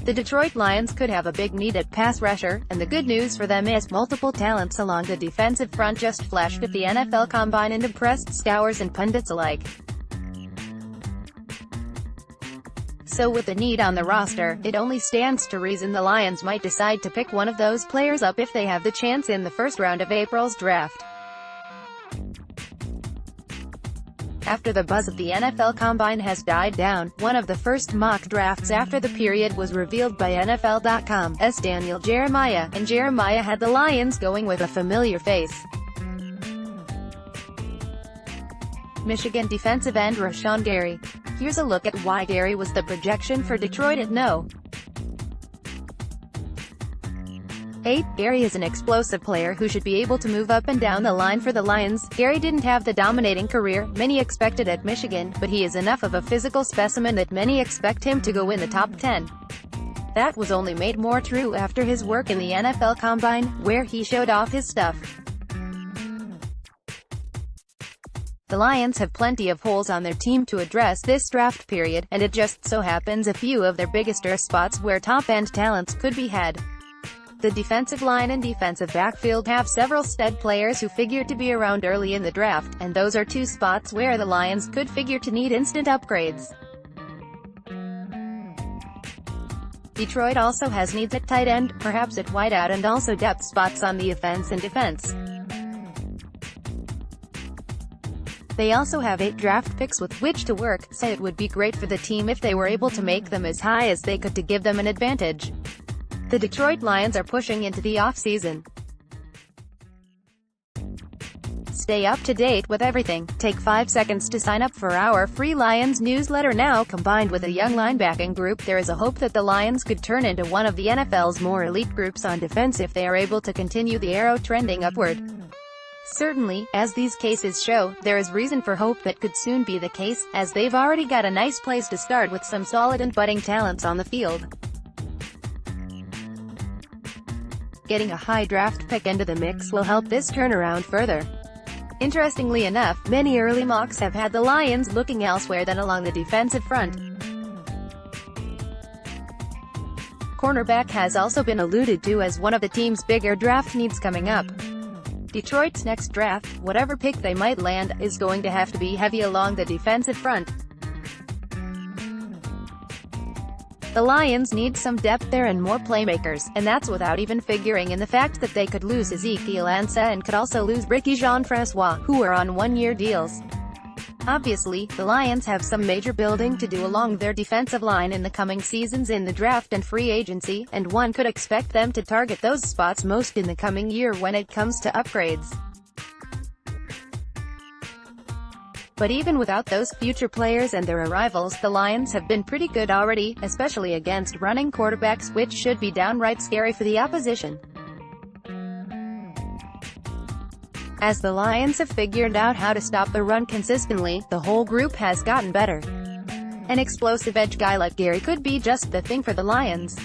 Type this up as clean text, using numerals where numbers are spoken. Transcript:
The Detroit Lions could have a big need at pass rusher, and the good news for them is multiple talents along the defensive front just flashed at the NFL Combine and impressed scours and pundits alike. So with the need on the roster, it only stands to reason the Lions might decide to pick one of those players up if they have the chance in the first round of April's draft. After the buzz of the NFL Combine has died down, one of the first mock drafts after the period was revealed by NFL.com's Daniel Jeremiah, and Jeremiah had the Lions going with a familiar face. Michigan defensive end Rashan Gary. Here's a look at why Gary was the projection for Detroit at No. 8. Gary is an explosive player who should be able to move up and down the line for the Lions. Gary didn't have the dominating career many expected at Michigan, but he is enough of a physical specimen that many expect him to go in the top 10. That was only made more true after his work in the NFL Combine, where he showed off his stuff. The Lions have plenty of holes on their team to address this draft period, and it just so happens a few of their biggest spots where top-end talents could be had. The defensive line and defensive backfield have several stud players who figure to be around early in the draft, and those are two spots where the Lions could figure to need instant upgrades. Detroit also has needs at tight end, perhaps at wideout, and also depth spots on the offense and defense. They also have 8 draft picks with which to work, so it would be great for the team if they were able to make them as high as they could to give them an advantage. The Detroit Lions are pushing into the off-season. Stay up to date with everything. Take 5 seconds to sign up for our free Lions newsletter now. Combined with a young linebacking group, there is a hope that the Lions could turn into one of the NFL's more elite groups on defense if they are able to continue the arrow trending upward. Certainly, as these cases show, there is reason for hope that could soon be the case, as they've already got a nice place to start with some solid and budding talents on the field. Getting a high draft pick into the mix will help this turnaround further. Interestingly enough, many early mocks have had the Lions looking elsewhere than along the defensive front. Cornerback has also been alluded to as one of the team's bigger draft needs coming up. Detroit's next draft, whatever pick they might land, is going to have to be heavy along the defensive front. The Lions need some depth there and more playmakers, and that's without even figuring in the fact that they could lose Ezekiel Ansah and could also lose Ricky Jean-Francois, who are on one-year deals. Obviously, the Lions have some major building to do along their defensive line in the coming seasons in the draft and free agency, and one could expect them to target those spots most in the coming year when it comes to upgrades. But even without those future players and their arrivals, the Lions have been pretty good already, especially against running quarterbacks, which should be downright scary for the opposition. As the Lions have figured out how to stop the run consistently, the whole group has gotten better. An explosive edge guy like Gary could be just the thing for the Lions.